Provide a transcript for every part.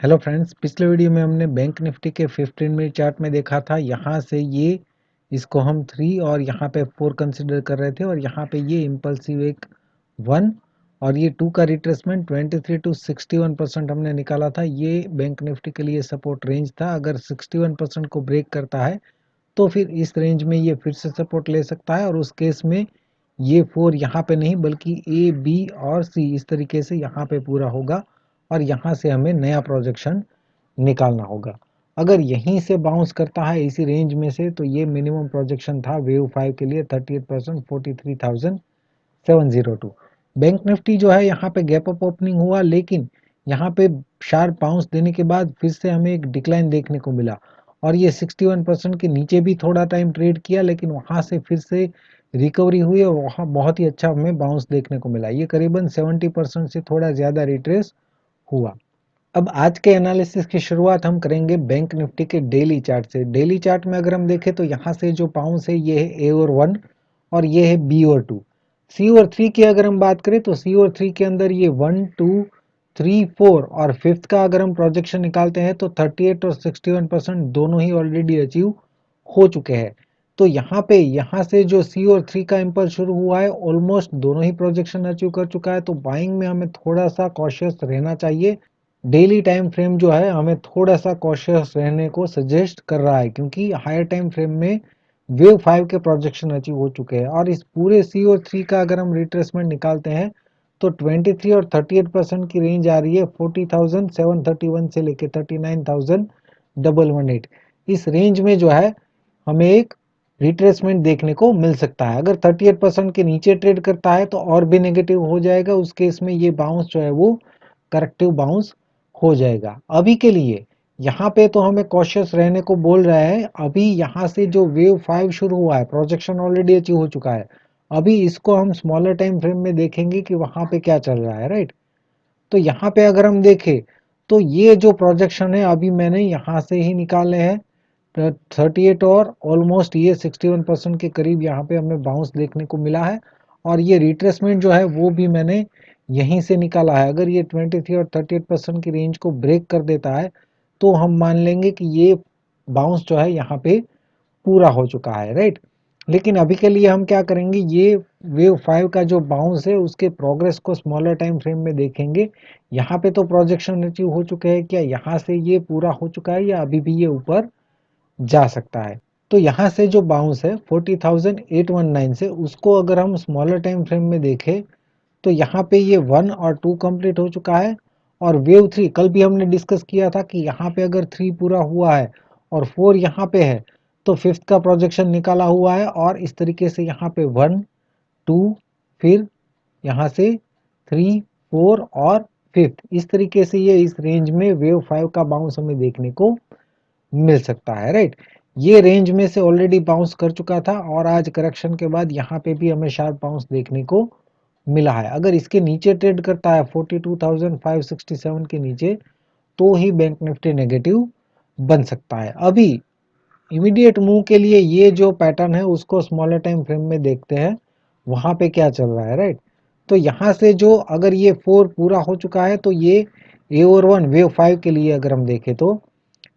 Hello friends, पिछले video में हमने बैंक निफ्टी के 15 मिनट चार्ट में देखा था। यहाँ से ये इसको हम 3 और यहाँ पे 4 कंसिडर कर रहे थे और यहाँ पे ये इम्पल्सिव एक 1 और ये 2 का रिट्रेसमेंट 23 टू 61% हमने निकाला था। ये बैंक निफ्टी के लिए सपोर्ट रेंज था। अगर 61% को ब्रेक करता है तो फिर इस रेंज में ये फिर से सपोर्ट ले सकता है और उस केस में ये 4 यहाँ पे नहीं बल्कि ए बी और सी इस तरीके से यहाँ पे पूरा होगा और यहाँ से हमें नया प्रोजेक्शन निकालना होगा। अगर यहीं से बाउंस करता है इसी रेंज में से तो ये मिनिमम प्रोजेक्शन था वेव 5 के लिए 38% 43,702। बैंक निफ्टी जो है यहाँ पे गैप अप ओपनिंग हुआ, लेकिन यहाँ पे शार्प बाउंस देने के बाद फिर से हमें एक डिक्लाइन देखने को मिला और ये 61% के नीचे भी थोड़ा टाइम ट्रेड किया, लेकिन वहाँ से फिर से रिकवरी हुई और वहाँ बहुत ही अच्छा हमें बाउंस देखने को मिला। ये करीबन 70% से थोड़ा ज़्यादा रिट्रेस हुआ। अब आज के एनालिसिस की शुरुआत हम करेंगे बैंक निफ्टी के डेली चार्ट से। डेली चार्ट में अगर हम देखें तो यहाँ से जो बाउंस है ये है ए और 1 और ये है बी और 2। सी और 3 की अगर हम बात करें तो सी और 3 के अंदर ये 1 2 3 4 और फिफ्थ का अगर हम प्रोजेक्शन निकालते हैं तो 38 और 61% दोनों ही ऑलरेडी अचीव हो चुके हैं। तो यहाँ से जो सी और 3 का इम्पल्स शुरू हुआ है ऑलमोस्ट दोनों ही प्रोजेक्शन अचीव कर चुका है। तो बाइंग में हमें थोड़ा सा कॉशियस रहना चाहिए। डेली टाइम फ्रेम जो है हमें थोड़ा सा कॉशियस रहने को सजेस्ट कर रहा है, क्योंकि हायर टाइम फ्रेम में वेव 5 के प्रोजेक्शन अचीव हो चुके हैं और इस पूरे सी और 3 का अगर हम रिट्रेसमेंट निकालते हैं तो 23 और 38% की रेंज आ रही है 40,731 से लेके 39,118। इस रेंज में जो है हमें एक रिट्रेसमेंट देखने को मिल सकता है। अगर 38% के नीचे ट्रेड करता है तो और भी नेगेटिव हो जाएगा। उस केस में ये बाउंस जो है वो करेक्टिव बाउंस हो जाएगा। अभी के लिए यहाँ पे तो हमें कॉशियस रहने को बोल रहा है। अभी यहाँ से जो वेव 5 शुरू हुआ है प्रोजेक्शन ऑलरेडी अचीव हो चुका है। अभी इसको हम स्मॉलर टाइम फ्रेम में देखेंगे कि वहाँ पे क्या चल रहा है, राइट। तो यहाँ पे अगर हम देखें तो ये जो प्रोजेक्शन है अभी मैंने यहाँ से ही निकाले हैं 38 और ऑलमोस्ट ये 61% के करीब यहाँ पे हमें बाउंस देखने को मिला है और ये रिट्रेसमेंट जो है वो भी मैंने यहीं से निकाला है। अगर ये 23 और 38% की रेंज को ब्रेक कर देता है तो हम मान लेंगे कि ये बाउंस जो है यहाँ पे पूरा हो चुका है, राइट। लेकिन अभी के लिए हम क्या करेंगे, ये वेव 5 का जो बाउंस है उसके प्रोग्रेस को स्मॉलर टाइम फ्रेम में देखेंगे। यहाँ पे तो प्रोजेक्शन अचीव हो चुके हैं, क्या यहाँ से ये पूरा हो चुका है या अभी भी ये ऊपर जा सकता है। तो यहाँ से जो बाउंस है 40,819 से उसको अगर हम स्मॉलर टाइम फ्रेम में देखें तो यहाँ पे ये 1 और 2 कंप्लीट हो चुका है और वेव 3 कल भी हमने डिस्कस किया था कि यहाँ पे अगर 3 पूरा हुआ है और 4 यहाँ पे है तो फिफ्थ का प्रोजेक्शन निकाला हुआ है और इस तरीके से यहाँ पे 1 2 फिर यहाँ से 3 4 और फिफ्थ इस तरीके से ये इस रेंज में वेव 5 का बाउंस हमें देखने को मिल सकता है, राइट। ये रेंज में से ऑलरेडी बाउंस कर चुका था और आज करेक्शन के बाद यहाँ पे भी हमें शार्प बाउंस देखने को मिला है। अगर इसके नीचे ट्रेड करता है 42,567 के नीचे तो ही बैंक निफ्टी नेगेटिव बन सकता है। अभी इमीडिएट मूव के लिए ये जो पैटर्न है उसको स्मॉलर टाइम फ्रेम में देखते हैं वहां पे क्या चल रहा है, राइट। तो यहाँ से जो अगर ये 4 पूरा हो चुका है तो ये ए और 1 वेव 5 के लिए अगर हम देखें तो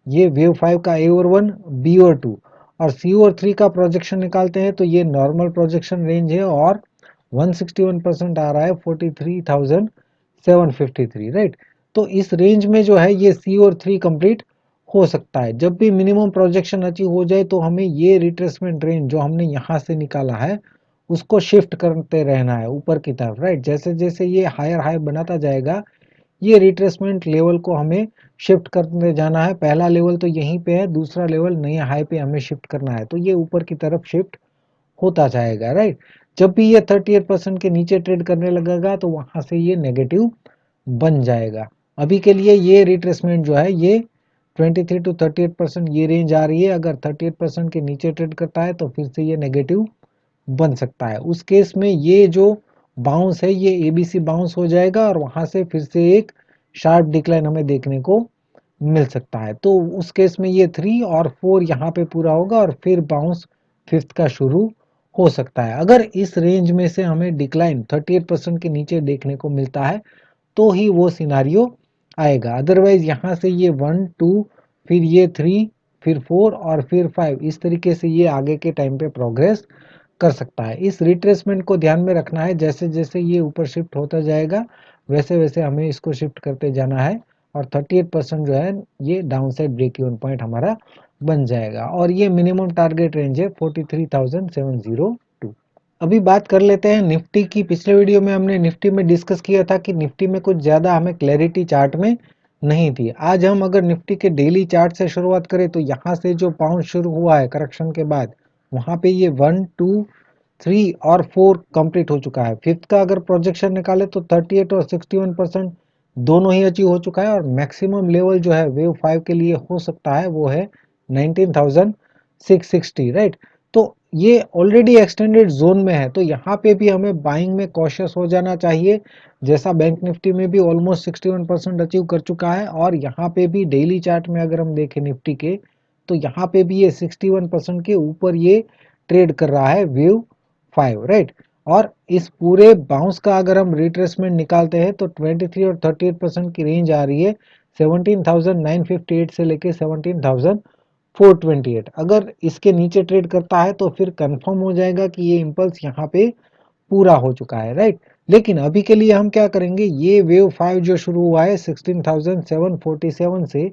ये वेव 5 का ए और 1 बी और 2 और सी और 3 का प्रोजेक्शन निकालते हैं तो ये नॉर्मल प्रोजेक्शन रेंज है और 161% आ रहा है 43,753, राइट। तो इस रेंज में जो है ये सी और 3 कंप्लीट हो सकता है। जब भी मिनिमम प्रोजेक्शन अचीव हो जाए तो हमें ये रिट्रेसमेंट रेंज जो हमने यहाँ से निकाला है उसको शिफ्ट करते रहना है ऊपर की तरफ, राइट। जैसे जैसे ये हायर हाई बनाता जाएगा ये रिट्रेसमेंट लेवल को हमें शिफ्ट करते जाना है। पहला लेवल तो यहीं पे है, दूसरा लेवल नए हाई पे हमें शिफ्ट करना है, तो ये ऊपर की तरफ शिफ्ट होता जाएगा, राइट। जब भी ये 38% के नीचे ट्रेड करने लगेगा तो वहां से ये नेगेटिव बन जाएगा। अभी के लिए ये रिट्रेसमेंट जो है ये 23 टू 38% ये रेंज आ रही है। अगर 38% के नीचे ट्रेड करता है तो फिर से ये नेगेटिव बन सकता है। उस केस में ये जो बाउंस है ये एबीसी बाउंस हो जाएगा और वहां से फिर से एक शार्प डिक्लाइन हमें देखने को मिल सकता है। तो उस केस में ये 3 और 4 यहाँ पे पूरा होगा और फिर बाउंस फिफ्थ का शुरू हो सकता है। अगर इस रेंज में से हमें डिक्लाइन 38% के नीचे देखने को मिलता है तो ही वो सिनारियो आएगा। अदरवाइज यहाँ से ये 1 2 फिर ये 3 फिर 4 और फिर 5 इस तरीके से ये आगे के टाइम पे प्रोग्रेस कर सकता है। इस रिट्रेसमेंट को ध्यान में रखना है, जैसे जैसे ये ऊपर शिफ्ट होता जाएगा वैसे वैसे हमें इसको शिफ्ट करते जाना है और 38% जो है ये down side break even point हमारा बन जाएगा और ये मिनिमम टारगेट रेंज है 43,702। अभी बात कर लेते हैं निफ्टी की। पिछले वीडियो में हमने निफ्टी में डिस्कस किया था कि निफ्टी में कुछ ज़्यादा हमें क्लैरिटी चार्ट में नहीं थी। आज हम अगर निफ्टी के डेली चार्ट से शुरुआत करें तो यहाँ से जो बाउंस शुरू हुआ है करेक्शन के बाद, वहाँ पे ये 1 2 3 और 4 कंप्लीट हो चुका है। फिफ्थ का अगर प्रोजेक्शन निकाले तो 38 और 61% दोनों ही अचीव हो चुका है और मैक्सिमम लेवल जो है वेव 5 के लिए हो सकता है वो है 19,660, राइट। तो ये ऑलरेडी एक्सटेंडेड जोन में है, तो यहाँ पे भी हमें बाइंग में कॉशियस हो जाना चाहिए। जैसा बैंक निफ्टी में भी ऑलमोस्ट 61% अचीव कर चुका है और यहाँ पे भी डेली चार्ट में अगर हम देखें निफ्टी के, तो यहाँ पे भी ये 61% के ऊपर ये ट्रेड कर रहा है वेव 5, राइट। और इस पूरे बाउंस का अगर हम रिट्रेसमेंट निकालते हैं तो 23 और 38% की रेंज आ रही है 17,958 से लेके 17,428। अगर इसके नीचे ट्रेड करता है तो फिर कंफर्म हो जाएगा कि ये इम्पल्स यहाँ पे पूरा हो चुका है, राइट। लेकिन अभी के लिए हम क्या करेंगे, ये वेव 5 जो शुरू हुआ है 16,747 से,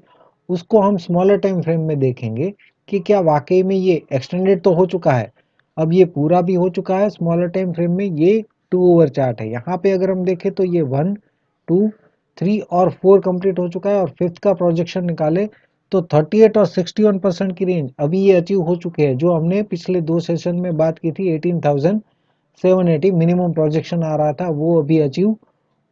उसको हम स्मॉलर टाइम फ्रेम में देखेंगे कि क्या वाकई में ये एक्सटेंडेड तो हो चुका है। अब ये पूरा भी हो चुका है स्मॉलर टाइम फ्रेम में, ये 2 ओवर चार्ट है। यहाँ पे अगर हम देखें तो ये 1 2 3 और 4 कंप्लीट हो चुका है और फिफ्थ का प्रोजेक्शन निकाले तो 38 और 61% की रेंज अभी ये अचीव हो चुके हैं। जो हमने पिछले 2 सेशन में बात की थी 18,780 मिनिमम प्रोजेक्शन आ रहा था, वो अभी अचीव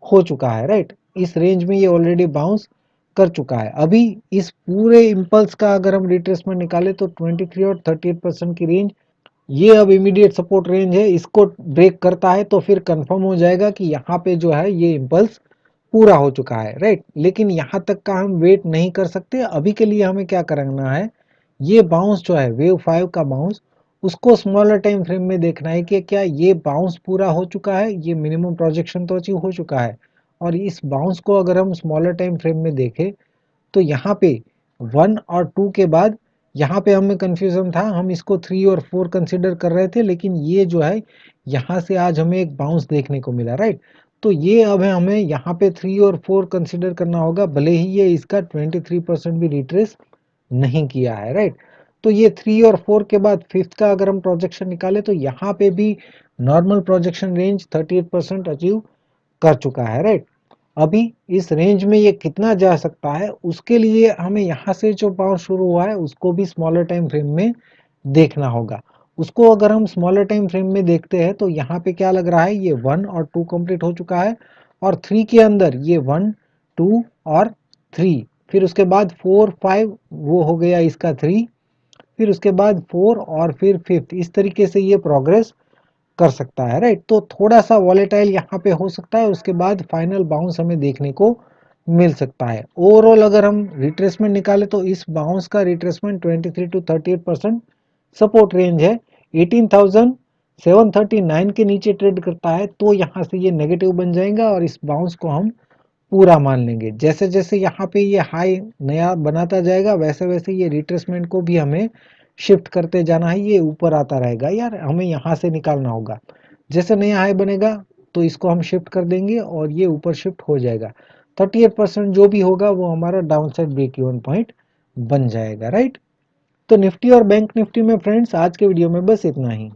हो चुका है, राइट। इस रेंज में ये ऑलरेडी बाउंस कर चुका है। अभी इस पूरे इम्पल्स का अगर हम रिट्रेसमेंट निकाले तो 23 और 38% की रेंज ये अब इमीडिएट सपोर्ट रेंज है। इसको ब्रेक करता है तो फिर कंफर्म हो जाएगा कि यहाँ पे जो है ये इम्पल्स पूरा हो चुका है, राइट। लेकिन यहाँ तक का हम वेट नहीं कर सकते। अभी के लिए हमें क्या करना है, ये बाउंस जो है वेव 5 का बाउंस, उसको स्मॉलर टाइम फ्रेम में देखना है कि क्या ये बाउंस पूरा हो चुका है। ये मिनिमम प्रोजेक्शन तो अचीव हो चुका है और इस बाउंस को अगर हम स्मॉलर टाइम फ्रेम में देखें तो यहाँ पे 1 और 2 के बाद यहाँ पे हमें कन्फ्यूज़न था, हम इसको 3 और 4 कंसीडर कर रहे थे, लेकिन ये जो है यहाँ से आज हमें एक बाउंस देखने को मिला, राइट। तो ये अब हमें यहाँ पे 3 और 4 कंसीडर करना होगा, भले ही ये इसका 23% भी रिट्रेस नहीं किया है, राइट। तो ये 3 और 4 के बाद फिफ्थ का अगर हम प्रोजेक्शन निकाले तो यहाँ पे भी नॉर्मल प्रोजेक्शन रेंज 38% अचीव कर चुका है, राइट। अभी इस रेंज में ये कितना जा सकता है, उसके लिए हमें यहाँ से जो बाउंस शुरू हुआ है उसको भी स्मॉलर टाइम फ्रेम में देखना होगा। उसको अगर हम स्मॉलर टाइम फ्रेम में देखते हैं तो यहाँ पे क्या लग रहा है, ये 1 और 2 कंप्लीट हो चुका है और 3 के अंदर ये 1 2 और 3, फिर उसके बाद 4 5 वो हो गया इसका 3, फिर उसके बाद 4 और फिर फिफ्थ, इस तरीके से ये प्रोग्रेस कर सकता है, राइट। तो थोड़ा सा वॉलेटाइल यहाँ पे हो सकता है, उसके बाद फाइनल बाउंस हमें देखने को मिल सकता है। ओवरऑल अगर हम रिट्रेसमेंट निकाले तो इस बाउंस का रिट्रेसमेंट 23 टू 38% सपोर्ट रेंज है। 18,739 के नीचे ट्रेड करता है तो यहाँ से ये नेगेटिव बन जाएगा और इस बाउंस को हम पूरा मान लेंगे। जैसे जैसे यहाँ पे ये हाई नया बनाता जाएगा वैसे वैसे ये रिट्रेसमेंट को भी हमें शिफ्ट करते जाना है, ये ऊपर आता रहेगा यार, हमें यहाँ से निकालना होगा। जैसे नया हाई बनेगा तो इसको हम शिफ्ट कर देंगे और ये ऊपर शिफ्ट हो जाएगा। 38% जो भी होगा वो हमारा down side break even point बन जाएगा, राइट। तो निफ्टी और बैंक निफ्टी में फ्रेंड्स आज के वीडियो में बस इतना ही।